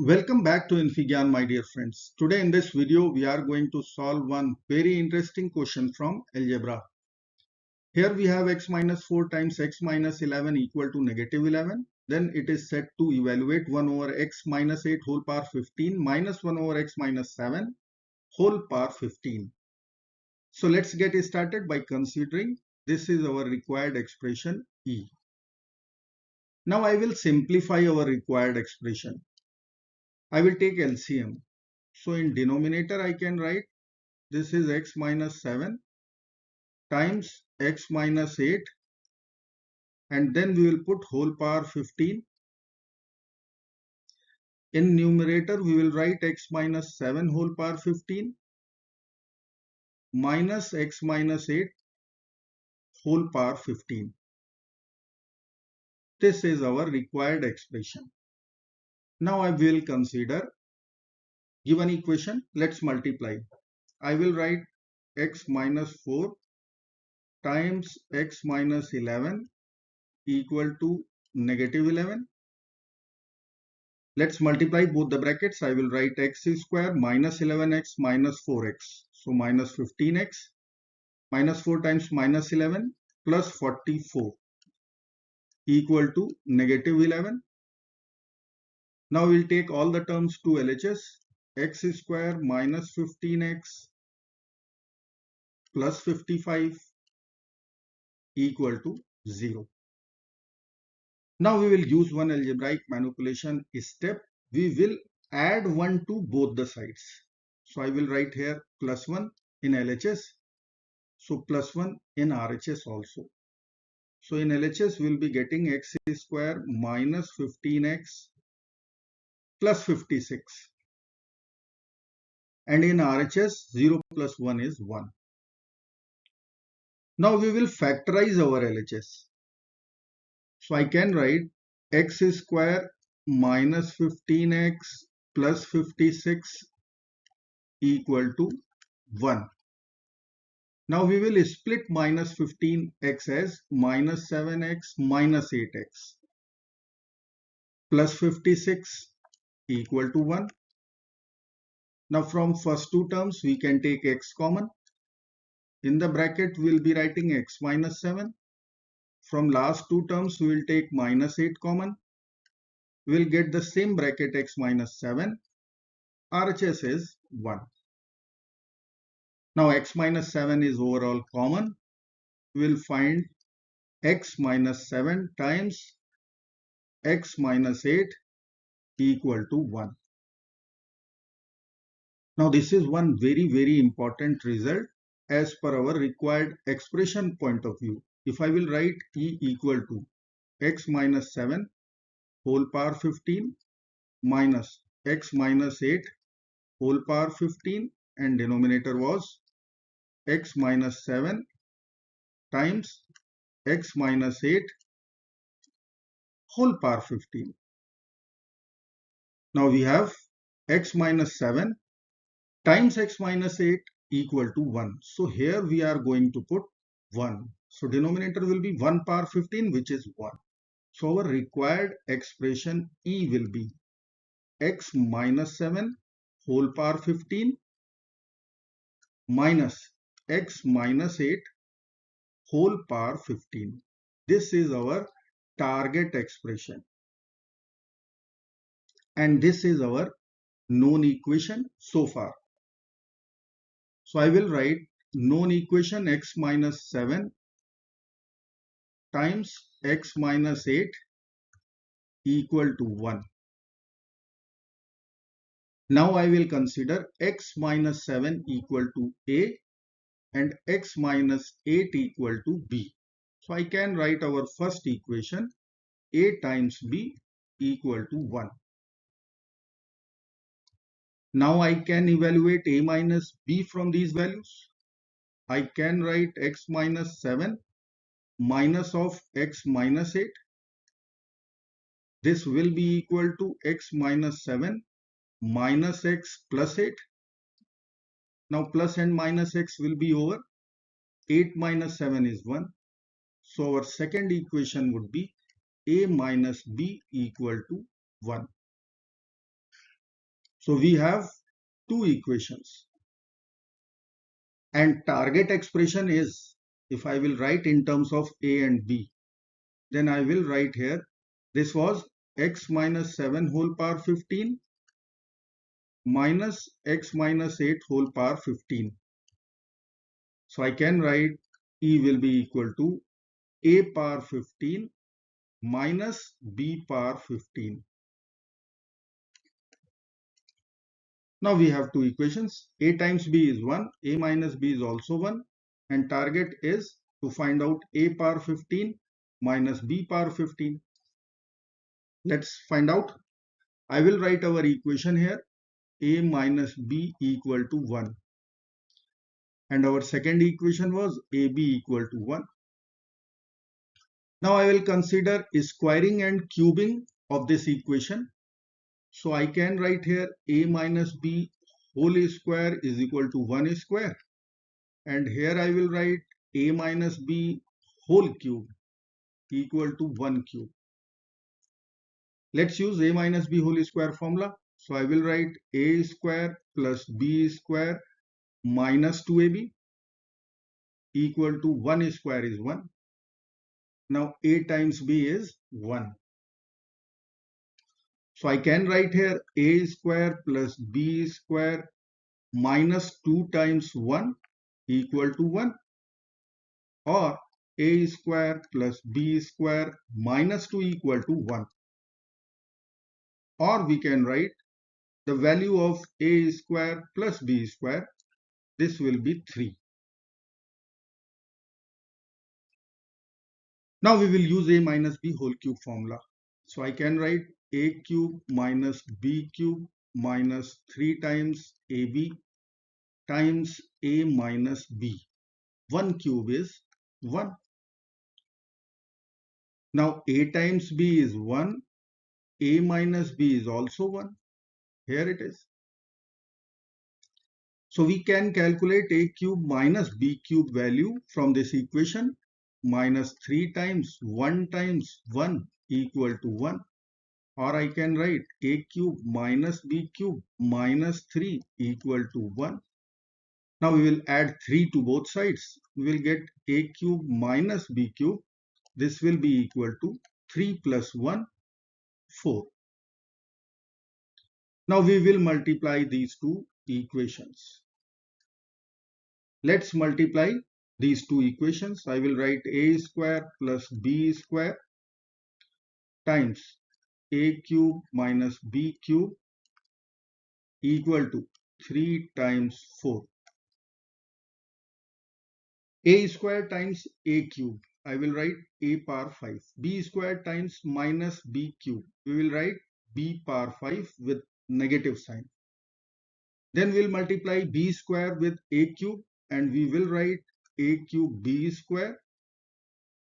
Welcome back to infyGyan, my dear friends. Today in this video, we are going to solve one very interesting question from algebra. Here we have x minus 4 times x minus 11 equal to negative 11. Then it is set to evaluate 1 over x minus 8 whole power 15 minus 1 over x minus 7 whole power 15. So let's get started by considering this is our required expression E. Now I will simplify our required expression. I will take LCM. So in denominator I can write this is x minus 7 times x minus 8, and then we will put whole power 15. In numerator we will write x minus 7 whole power 15 minus x minus 8 whole power 15. This is our required expression. Now I will consider given equation. Let's multiply. I will write x minus 4 times x minus 11 equal to negative 11. Let's multiply both the brackets. I will write x square minus 11x minus 4x. So minus 15x minus 4 times minus 11 plus 44 equal to negative 11. Now we'll take all the terms to LHS. X square minus 15x plus 55 equal to 0. Now we will use one algebraic manipulation step. We will add 1 to both the sides. So I will write here plus 1 in LHS. So plus 1 in RHS also. So in LHS we will be getting x square minus 15x plus 56. And in RHS 0 plus 1 is 1. Now we will factorize our LHS. So I can write x square minus 15x plus 56 equal to 1. Now we will split minus 15x as minus 7x minus 8x plus 56 equal to 1. Now from first two terms we can take x common. In the bracket we will be writing x minus 7. From last two terms we will take minus 8 common. We will get the same bracket x minus 7. RHS is 1. Now x minus 7 is overall common. We will find x minus 7 times x minus 8 equal to 1. Now this is one very important result as per our required expression point of view. If I will write E equal to x minus 7 whole power 15 minus x minus 8 whole power 15, and denominator was x minus 7 times x minus 8 whole power 15. Now we have x minus 7 times x minus 8 equal to 1. So here we are going to put 1. So denominator will be 1 power 15, which is 1. So our required expression E will be x minus 7 whole power 15 minus x minus 8 whole power 15. This is our target expression. And this is our known equation so far. So I will write known equation x minus 7 times x minus 8 equal to 1. Now I will consider x minus 7 equal to A and x minus 8 equal to B. So I can write our first equation A times B equal to 1. Now I can evaluate A minus B from these values. I can write x minus 7 minus of x minus 8. This will be equal to x minus 7 minus x plus 8. Now plus and minus x will be over. 8 minus 7 is 1. So our second equation would be A minus B equal to 1. So we have two equations. And target expression is, if I will write in terms of A and B, then I will write here, this was x minus 7 whole power 15 minus x minus 8 whole power 15. So I can write E will be equal to A power 15 minus B power 15. Now we have two equations. A times B is 1, A minus B is also 1, and target is to find out A power 15 minus B power 15. Let's find out. I will write our equation here, A minus B equal to 1. And our second equation was AB equal to 1. Now I will consider squaring and cubing of this equation. So I can write here A minus B whole square is equal to 1 square. And here I will write A minus B whole cube equal to 1 cube. Let's use A minus B whole square formula. So I will write A square plus B square minus 2AB equal to 1 square is 1. Now A times B is 1. So I can write here A square plus B square minus 2 times 1 equal to 1, or A square plus B square minus 2 equal to 1. Or we can write the value of A square plus B square. This will be 3. Now we will use A minus B whole cube formula. So I can write A cube minus B cube minus 3 times AB times A minus B. 1 cube is 1. Now A times B is 1. A minus B is also 1. Here it is. So we can calculate A cube minus B cube value from this equation. Minus 3 times 1 times 1 equal to 1. Or I can write A cube minus B cube minus 3 equal to 1. Now we will add 3 to both sides. We will get A cube minus B cube. This will be equal to 3 plus 1, 4. Now we will multiply these two equations. Let's multiply these two equations. I will write A square plus B square times A cube minus B cube equal to 3 times 4. A square times A cube. I will write A power 5. B square times minus B cube. We will write B power 5 with negative sign. Then we will multiply B square with A cube and we will write A cube B square.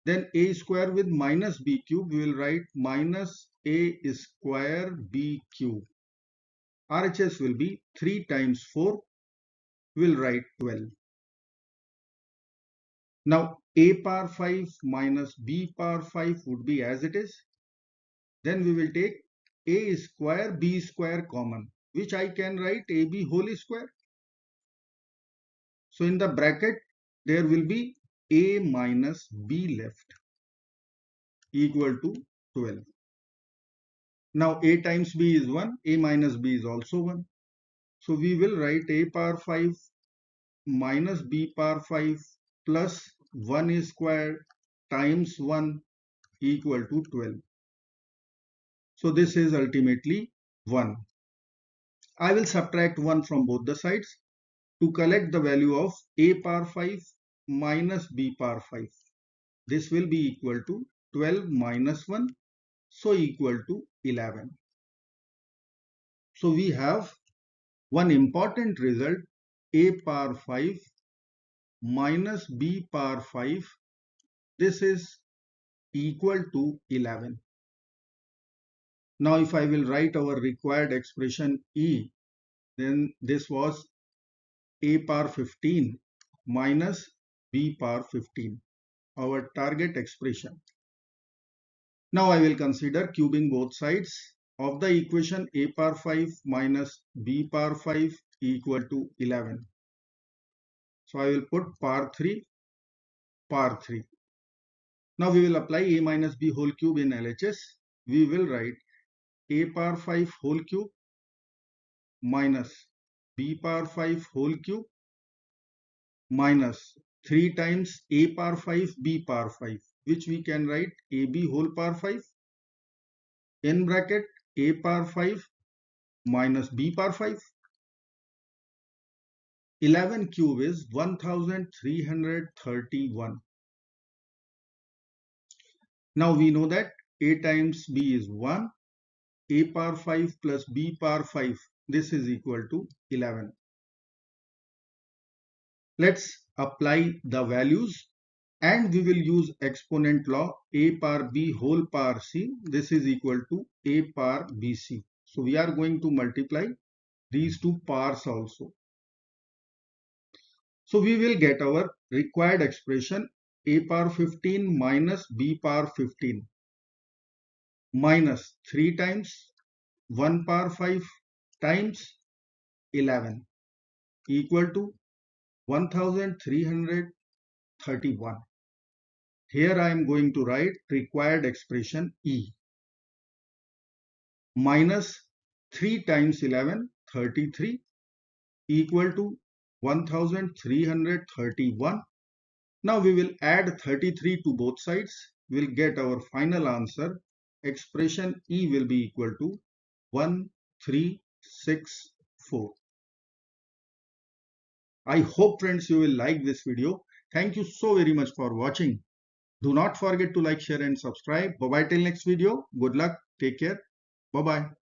Then A square with minus B cube, we will write minus A square B cube. RHS will be 3 times 4, we will write 12. Now A power 5 minus B power 5 would be as it is. Then we will take A square B square common, which I can write AB whole square. So in the bracket, there will be A minus B left equal to 12. Now A times B is 1, A minus B is also 1. So we will write A power 5 minus B power 5 plus 1 squared times 1 equal to 12. So this is ultimately 1. I will subtract 1 from both the sides to collect the value of A power 5 minus B power 5. This will be equal to 12 minus 1, so equal to 11. So we have one important result, A power 5 minus B power 5. This is equal to 11. Now if I will write our required expression E, then this was A power 15 minus B power 15, our target expression. Now I will consider cubing both sides. of the equation a power 5 minus b power 5 equal to 11. So I will put power 3, power 3. Now we will apply a minus b whole cube in LHS. We will write a power 5 whole cube minus b power 5 whole cube minus 3 times a power 5 b power 5, which we can write ab whole power 5 in bracket a power 5 minus b power 5. 11 cube is 1331. Now we know that a times b is 1, a power 5 plus b power 5, this is equal to 11. Let's apply the values and we will use exponent law. A power b whole power c, this is equal to a power bc. So we are going to multiply these two powers also. So we will get our required expression a power 15 minus b power 15 minus 3 times 1 power 5 times 11 equal to 1331. Here I am going to write required expression E minus 3 times 11, 33 equal to 1331. Now we will add 33 to both sides. We will get our final answer. Expression E will be equal to 1364. I hope friends you will like this video. Thank you so very much for watching. Do not forget to like, share and subscribe. Bye bye till next video. Good luck. Take care. Bye bye.